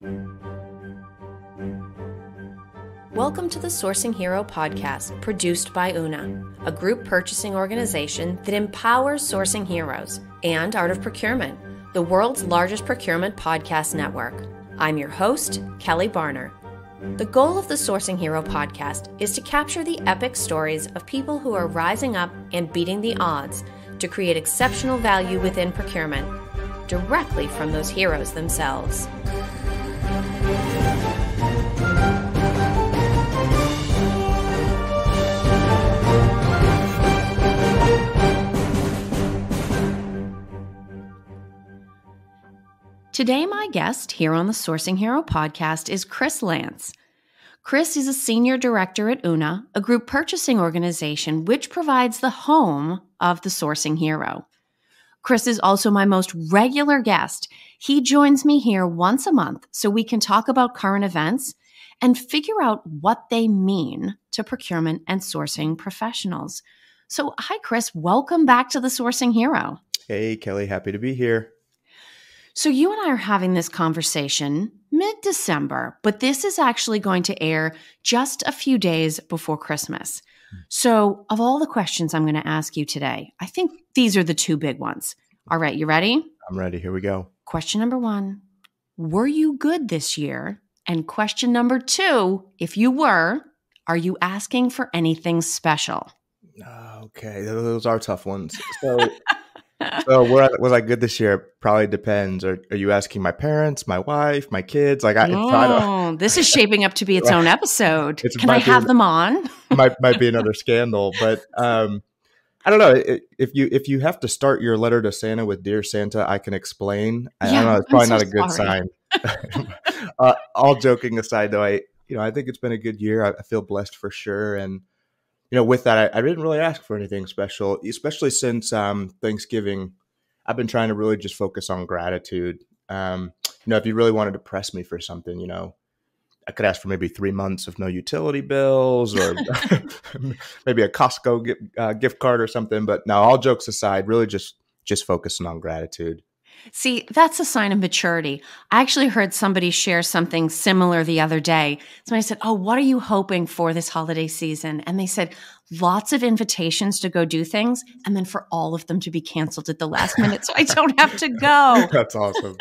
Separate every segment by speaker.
Speaker 1: Welcome to the Sourcing Hero podcast, produced by Una, a group purchasing organization that empowers sourcing heroes, and Art of Procurement, the world's largest procurement podcast network. I'm your host, Kelly Barner. The goal of the Sourcing Hero podcast is to capture the epic stories of people who are rising up and beating the odds to create exceptional value within procurement, directly from those heroes themselves. Today, my guest here on the Sourcing Hero podcast is Kris Lance. Kris is a senior director at Una, a group purchasing organization which provides the home of the Sourcing Hero. Kris is also my most regular guest. He joins me here once a month so we can talk about current events and figure out what they mean to procurement and sourcing professionals. So, hi, Kris. Welcome back to the Sourcing Hero.
Speaker 2: Hey, Kelly. Happy to be here.
Speaker 1: So you and I are having this conversation mid-December, but this is actually going to air just a few days before Christmas. So of all the questions I'm going to ask you today, I think these are the two big ones. All right, you ready?
Speaker 2: I'm ready. Here we go.
Speaker 1: Question number one, were you good this year? And question number two, if you were, are you asking for anything special?
Speaker 2: Okay, those are tough ones. Was I good this year? Probably depends. Are you asking my parents, my wife, my kids?
Speaker 1: This is shaping up to be its own episode. Can I have them on?
Speaker 2: might be another scandal, but I don't know. If you have to start your letter to Santa with "Dear Santa, I can explain." I don't know. It's probably not a good sign. All joking aside, though, I think it's been a good year. I feel blessed for sure, and with that, I didn't really ask for anything special, especially since Thanksgiving. I've been trying to really just focus on gratitude. If you really wanted to press me for something, I could ask for maybe 3 months of no utility bills or maybe a Costco gift card or something. But no, all jokes aside, really just focusing on gratitude.
Speaker 1: See, that's a sign of maturity. I actually heard somebody share something similar the other day. Somebody said, "Oh, what are you hoping for this holiday season?" And they said, lots of invitations to go do things, and then for all of them to be canceled at the last minute so I don't have to go.
Speaker 2: That's awesome.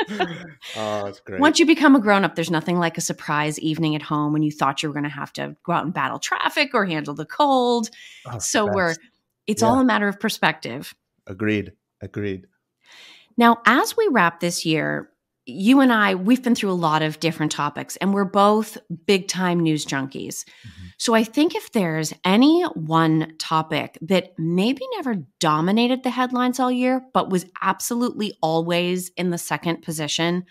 Speaker 2: Oh, that's great.
Speaker 1: Once you become a grown-up, there's nothing like a surprise evening at home when you thought you were going to have to go out and battle traffic or handle the cold. It's all a matter of perspective.
Speaker 2: Agreed.
Speaker 1: Now, as we wrap this year, you and I, we've been through a lot of different topics, and we're both big-time news junkies. Mm-hmm. So I think if there's any one topic that maybe never dominated the headlines all year, but was absolutely always in the second position,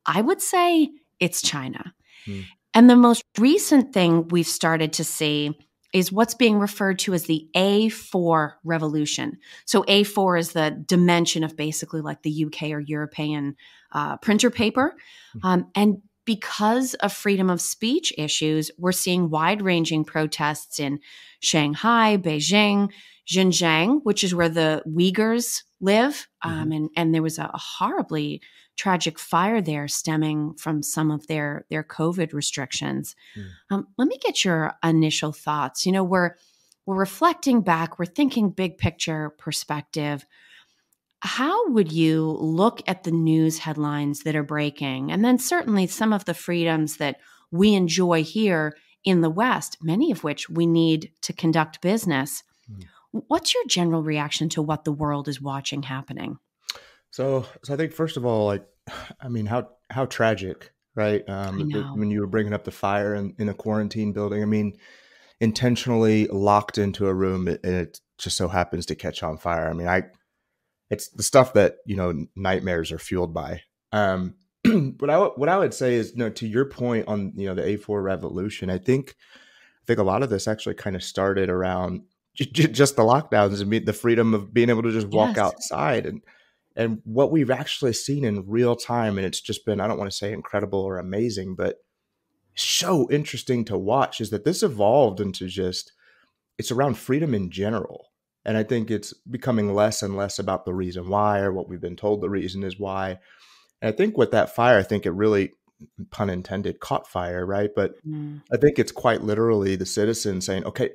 Speaker 1: I would say it's China. Mm. And the most recent thing we've started to see is what's being referred to as the A4 revolution. So A4 is the dimension of basically like the UK or European printer paper. And because of freedom of speech issues, we're seeing wide-ranging protests in Shanghai, Beijing, Xinjiang, which is where the Uyghurs live. And there was a horribly tragic fire there stemming from some of their COVID restrictions. Let me get your initial thoughts. We're reflecting back, we're thinking big picture perspective. How would you look at the news headlines that are breaking? And then certainly some of the freedoms that we enjoy here in the West, many of which we need to conduct business. What's your general reaction to what the world is watching happening?
Speaker 2: So I think first of all, how tragic, right? When you were bringing up the fire in a quarantine building, intentionally locked into a room and it just so happens to catch on fire. It's the stuff that, nightmares are fueled by. What I would say is, to your point on, the A4 revolution, I think a lot of this actually kind of started around just the lockdowns and the freedom of being able to just walk outside. And what we've actually seen in real time, and it's just been, I don't want to say incredible or amazing, but so interesting to watch, is that this evolved into it's around freedom in general. And I think it's becoming less and less about the reason why or what we've been told the reason is why. And I think with that fire, I think it really pun intended, caught fire, right? But I think it's quite literally the citizens saying, okay,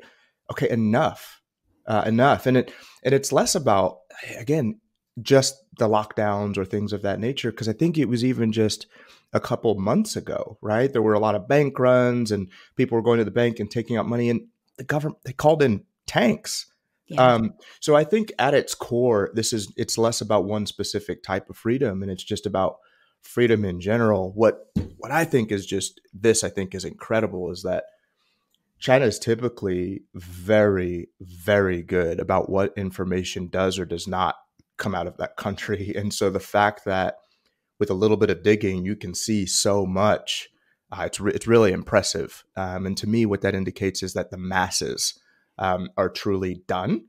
Speaker 2: enough, enough. And it's less about, again, just the lockdowns or things of that nature, because I think it was even just a couple months ago, right? There were a lot of bank runs and people were going to the bank and taking out money, and the government, they called in tanks.
Speaker 1: Yeah.
Speaker 2: So I think at its core, it's less about one specific type of freedom, and it's just about freedom in general. What I think is I think is incredible is that China is typically very, very good about what information does or does not come out of that country. And so the fact that with a little bit of digging, you can see so much, it's really impressive. And to me, what that indicates is that the masses are truly done.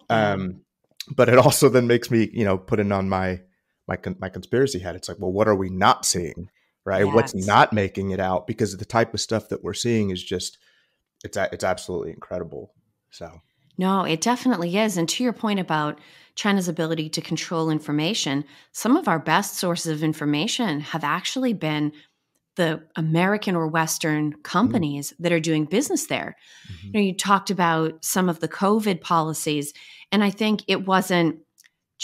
Speaker 2: But it also then makes me, putting on my conspiracy hat. It's like, well, what are we not seeing, right?
Speaker 1: Yes.
Speaker 2: What's not making it out? Because the type of stuff that we're seeing is just, it's absolutely incredible. So.
Speaker 1: No, it definitely is. And to your point about China's ability to control information, some of our best sources of information have actually been the American or Western companies that are doing business there. You talked about some of the COVID policies, and I think it wasn't,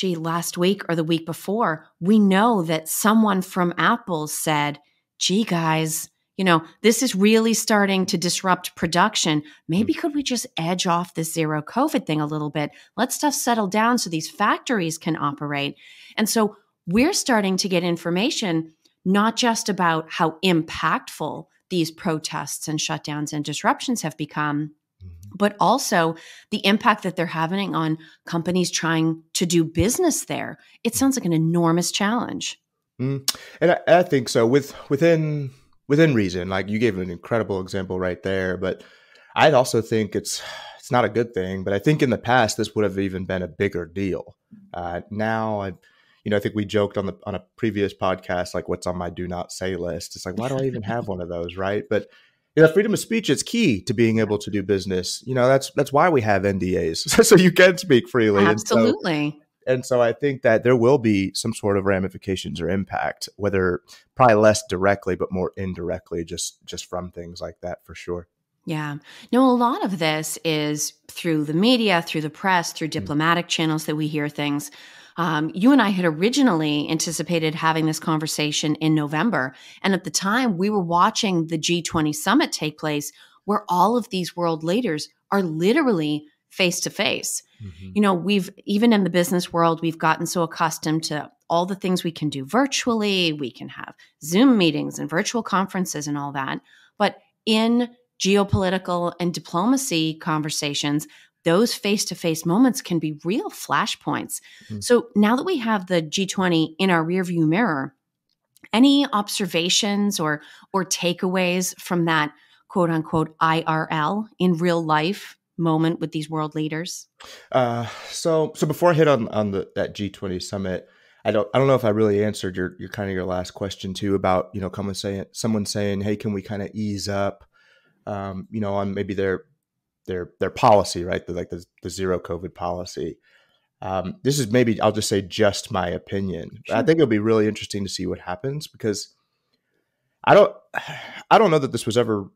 Speaker 1: last week or the week before, we know that someone from Apple said, gee, guys, this is really starting to disrupt production. Maybe could we just edge off this zero COVID thing a little bit? Let stuff settle down so these factories can operate. And so we're starting to get information not just about how impactful these protests and shutdowns and disruptions have become, but also the impact that they're having on companies trying to do business there. It sounds like an enormous challenge.
Speaker 2: And I think so within reason. Like you gave an incredible example right there, but I'd also think it's not a good thing, but I think in the past, this would have even been a bigger deal. Now I think we joked on a previous podcast, like what's on my do not say list. It's like, why do I even have one of those? Right. But freedom of speech is key to being able to do business. That's why we have NDAs. So you can speak freely.
Speaker 1: Absolutely.
Speaker 2: And so I think that there will be some sort of ramifications or impact, whether probably less directly, but more indirectly, just from things like that for sure.
Speaker 1: Yeah. No, a lot of this is through the media, through the press, through diplomatic channels that we hear things. You and I had originally anticipated having this conversation in November. And at the time, we were watching the G20 summit take place, where all of these world leaders are literally face to face. We've, even in the business world, we've gotten so accustomed to all the things we can do virtually. We can have Zoom meetings and virtual conferences and all that. But in geopolitical and diplomacy conversations, those face-to-face moments can be real flashpoints. So now that we have the G20 in our rearview mirror, any observations or takeaways from that quote unquote IRL in real life moment with these world leaders?
Speaker 2: So before I hit on that G20 summit, I don't know if I really answered your kind of your last question too about someone saying, hey, can we kind of ease up, on maybe their policy, right? The zero COVID policy. This is maybe, I'll just say just my opinion. Sure. I think it'll be really interesting to see what happens, because I don't know that this was ever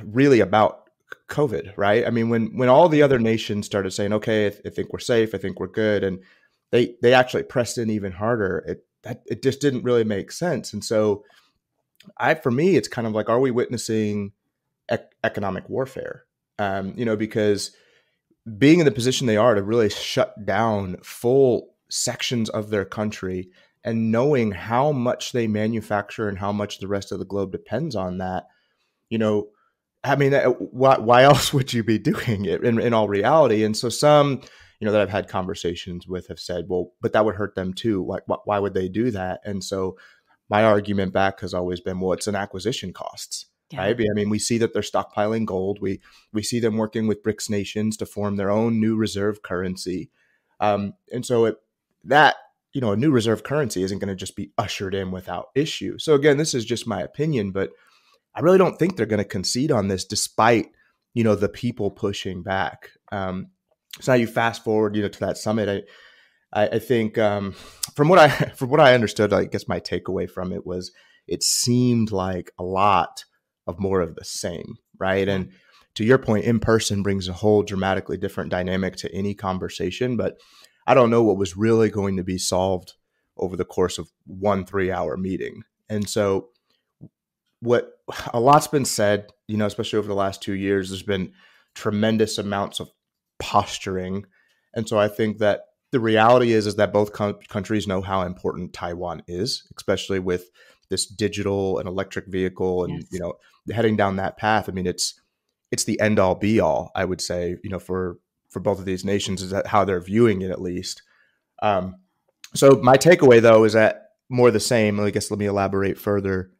Speaker 2: really about COVID, right? I mean, when all the other nations started saying, okay, I think we're safe, I think we're good, and they actually pressed in even harder, it just didn't really make sense. And so for me, it's kind of like, are we witnessing economic warfare? Because being in the position they are to really shut down full sections of their country, and knowing how much they manufacture and how much the rest of the globe depends on that, I mean, why else would you be doing it in all reality? And so some, that I've had conversations with have said, well, but that would hurt them too. Why would they do that? And so my argument back has always been, well, it's an acquisition costs. Yeah. Right? I mean, we see that they're stockpiling gold. We see them working with BRICS nations to form their own new reserve currency. And so a new reserve currency isn't going to just be ushered in without issue. So again, this is just my opinion, but I really don't think they're going to concede on this, despite, the people pushing back. So now you fast forward, to that summit. I think from what I understood, I guess my takeaway from it was, it seemed like a lot of more of the same, right? And to your point, in person brings a whole dramatically different dynamic to any conversation, but I don't know what was really going to be solved over the course of 1 3-hour meeting. And so what a lot's been said, especially over the last 2 years, there's been tremendous amounts of posturing. And so I think that the reality is that both countries know how important Taiwan is, especially with this digital and electric vehicle and, heading down that path. I mean, it's the end all be all, I would say, for both of these nations, is that how they're viewing it, at least. So my takeaway, though, is that more of the same. I guess let me elaborate further.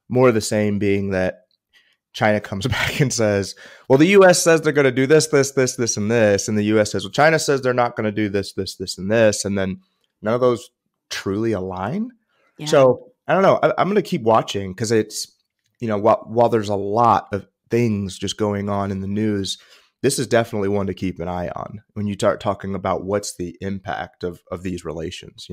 Speaker 2: More of the same being that China comes back and says, well, the U.S. says they're going to do this, this, this, this, and this. And the U.S. says, well, China says they're not going to do this, this, this, and this. And then none of those truly align. Yeah. So I don't know. I'm going to keep watching because it's, while there's a lot of things just going on in the news, this is definitely one to keep an eye on when you start talking about what's the impact of these relations,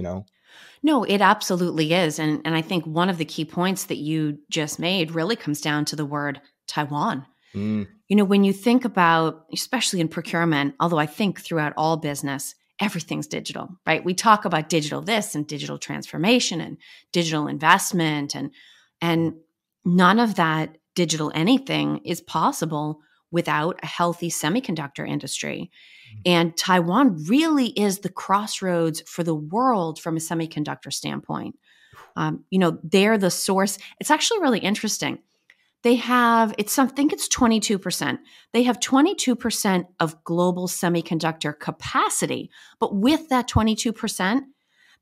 Speaker 1: No, it absolutely is. And I think one of the key points that you just made really comes down to the word Taiwan. When you think about, especially in procurement, although I think throughout all business, everything's digital, right? We talk about digital this and digital transformation and digital investment, and none of that digital anything is possible without a healthy semiconductor industry. And Taiwan really is the crossroads for the world from a semiconductor standpoint. They're the source. It's actually really interesting. They have, I think it's 22%. They have 22% of global semiconductor capacity. But with that 22%,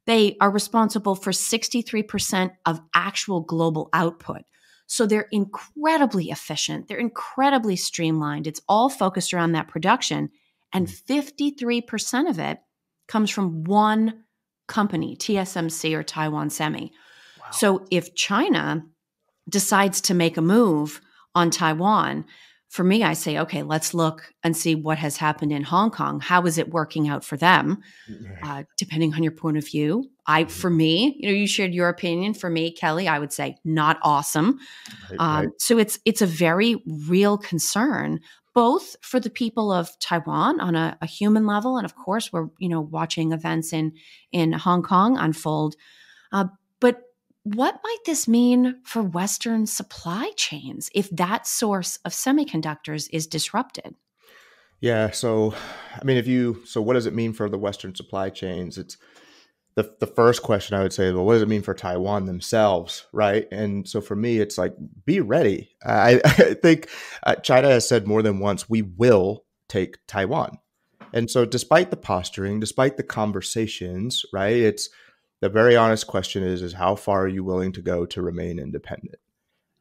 Speaker 1: they are responsible for 63% of actual global output. So they're incredibly efficient. They're incredibly streamlined. It's all focused around that production. And 53% of it comes from one company, TSMC or Taiwan Semi. Wow. So if China decides to make a move on Taiwan, for me, I say, okay, let's look and see what has happened in Hong Kong. How is it working out for them? Depending on your point of view. For me, you shared your opinion. For me, Kelly, I would say not awesome. Right. So it's a very real concern, both for the people of Taiwan on a human level. And of course, we're, watching events in Hong Kong unfold. But what might this mean for Western supply chains if that source of semiconductors is disrupted?
Speaker 2: Yeah. So, I mean, so what does it mean for the Western supply chains? It's the first question I would say, well, what does it mean for Taiwan themselves? Right. And so for me, it's like, be ready. I think China has said more than once, we will take Taiwan. And so despite the posturing, despite the conversations, right, it's the very honest question is how far are you willing to go to remain independent?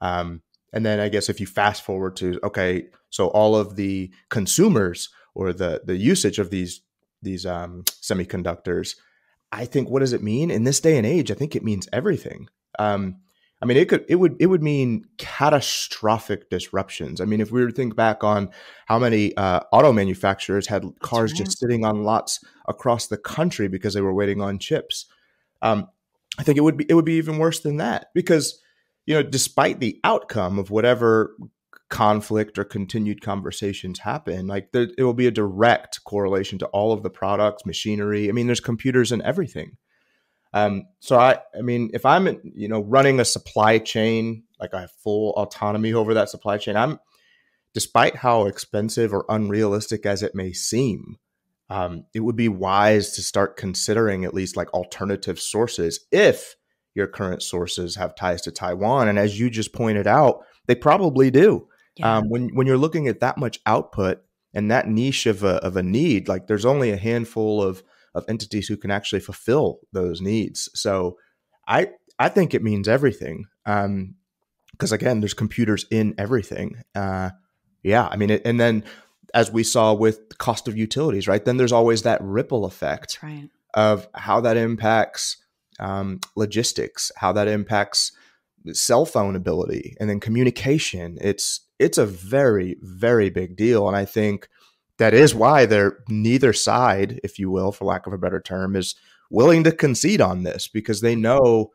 Speaker 2: And then I guess if you fast forward to, okay, so all of the consumers or the usage of these semiconductors, I think, what does it mean in this day and age? I think it means everything. I mean, it would mean catastrophic disruptions. I mean, if we were to think back on how many auto manufacturers had cars just sitting on lots across the country because they were waiting on chips, I think it would be even worse than that because, despite the outcome of whatever conflict or continued conversations happen, like it will be a direct correlation to all of the products, machinery. I mean, there's computers and everything. So I mean, if I'm, running a supply chain, like I have full autonomy over that supply chain, despite how expensive or unrealistic as it may seem, it would be wise to start considering at least like alternative sources if your current sources have ties to Taiwan. And as you just pointed out, they probably do. Yeah. When you're looking at that much output and that niche of a need, like there's only a handful of entities who can actually fulfill those needs. So I think it means everything. Because again, there's computers in everything. I mean, and then as we saw with the cost of utilities, right? Then there's always that ripple effect of how that impacts logistics, how that impacts cell phone ability, and then communication. It's a very, very big deal. And I think that is why neither side, if you will, for lack of a better term, is willing to concede on this, because they know,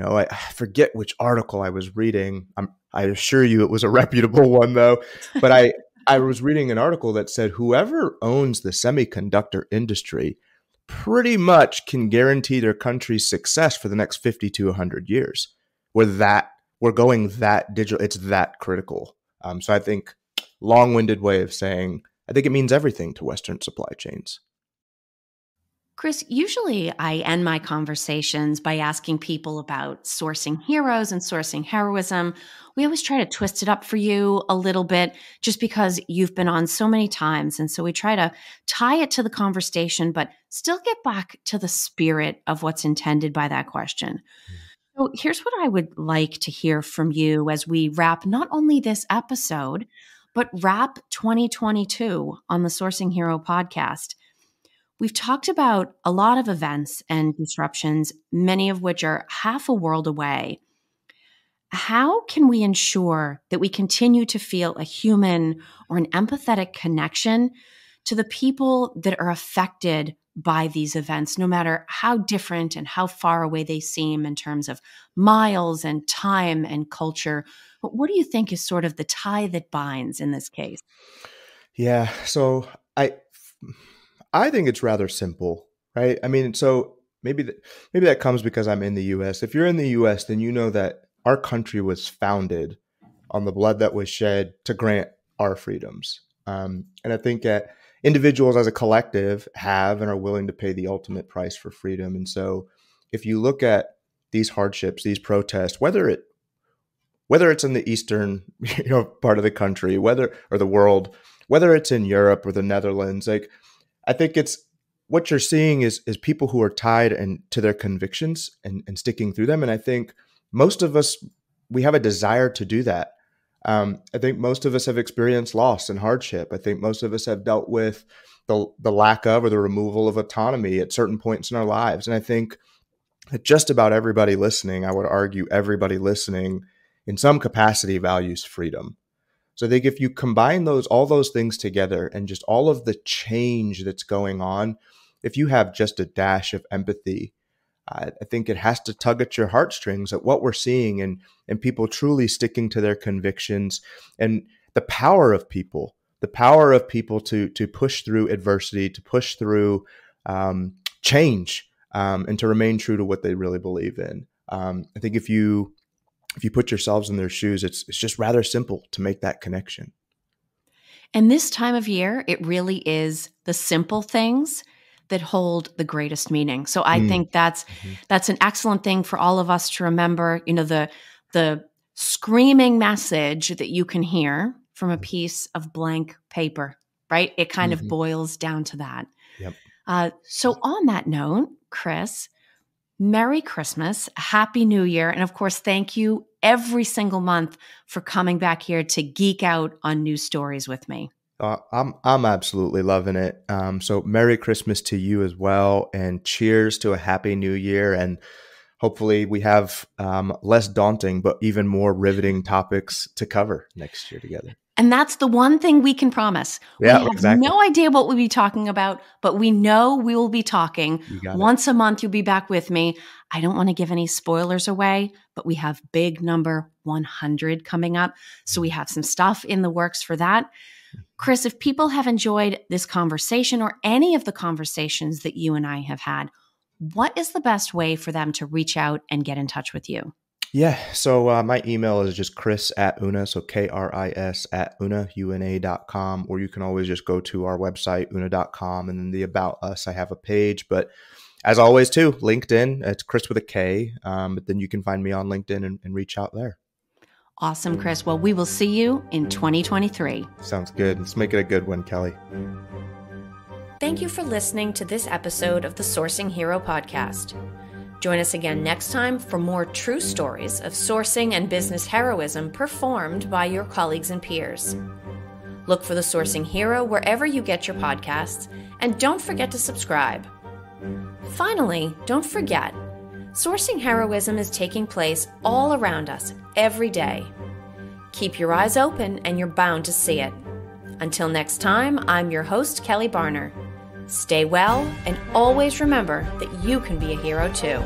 Speaker 2: I forget which article I was reading. I assure you it was a reputable one though. But I was reading an article that said whoever owns the semiconductor industry pretty much can guarantee their country's success for the next 50 to 100 years. We're going that digital. It's that critical. So I think long-winded way of saying, I think it means everything to Western supply chains.
Speaker 1: Kris, usually I end my conversations by asking people about sourcing heroes and sourcing heroism. We always try to twist it up for you a little bit just because you've been on so many times. And so we try to tie it to the conversation, but still get back to the spirit of what's intended by that question. So here's what I would like to hear from you as we wrap not only this episode, but wrap 2022 on the Sourcing Hero podcast. We've talked about a lot of events and disruptions, many of which are half a world away. How can we ensure that we continue to feel a human or an empathetic connection to the people that are affected by these events, no matter how different and how far away they seem in terms of miles and time and culture? What do you think is sort of the tie that binds in this case?
Speaker 2: Yeah, so I think it's rather simple, right? I mean, so maybe that comes because I'm in the U.S. If you're in the U.S., then you know that our country was founded on the blood that was shed to grant our freedoms. And I think that individuals as a collective have and are willing to pay the ultimate price for freedom. And so if you look at these hardships, these protests, whether it's in the eastern part of the country, or the world, whether it's in Europe or the Netherlands, like I think it's what you're seeing is people who are tied to their convictions and sticking through them. And I think most of us, we have a desire to do that. I think most of us have experienced loss and hardship. I think most of us have dealt with the lack of or the removal of autonomy at certain points in our lives. And I think that just about everybody listening, I would argue everybody listening in some capacity values freedom. So I think if you combine all those things together and just all of the change that's going on, if you have just a dash of empathy, I think it has to tug at your heartstrings at what we're seeing and people truly sticking to their convictions and the power of people to push through adversity, to push through change, and to remain true to what they really believe in. I think if you put yourselves in their shoes, it's just rather simple to make that connection.
Speaker 1: And this time of year, it really is the simple things that hold the greatest meaning. So I think that's an excellent thing for all of us to remember. The screaming message that you can hear from a piece of blank paper, right? It kind of boils down to that.
Speaker 2: Yep.
Speaker 1: So on that note, Kris, Merry Christmas, Happy New Year, and of course, thank you every single month for coming back here to geek out on news stories with me.
Speaker 2: I'm absolutely loving it. So Merry Christmas to you as well, and cheers to a Happy New Year. And hopefully we have less daunting, but even more riveting topics to cover next year together.
Speaker 1: And that's the one thing we can promise.
Speaker 2: Yeah,
Speaker 1: we have
Speaker 2: exactly.
Speaker 1: no idea what we'll be talking about, but we know we will be talking. Once a month, you'll be back with me. I don't want to give any spoilers away, but we have big number 100 coming up. So we have some stuff in the works for that. Kris, if people have enjoyed this conversation or any of the conversations that you and I have had, what is the best way for them to reach out and get in touch with you?
Speaker 2: Yeah. So my email is just Kris@una. So KRIS@una.com, or you can always just go to our website, una.com, and then the About Us, I have a page. But as always, too, LinkedIn, it's Kris with a K. But then you can find me on LinkedIn and reach out there.
Speaker 1: Awesome, Kris. Well, we will see you in 2023.
Speaker 2: Sounds good. Let's make it a good one, Kelly.
Speaker 1: Thank you for listening to this episode of the Sourcing Hero podcast. Join us again next time for more true stories of sourcing and business heroism performed by your colleagues and peers. Look for the Sourcing Hero wherever you get your podcasts, and don't forget to subscribe. Finally, don't forget, sourcing heroism is taking place all around us every day. Keep your eyes open and you're bound to see it. Until next time, I'm your host, Kelly Barner. Stay well, and always remember that you can be a hero too.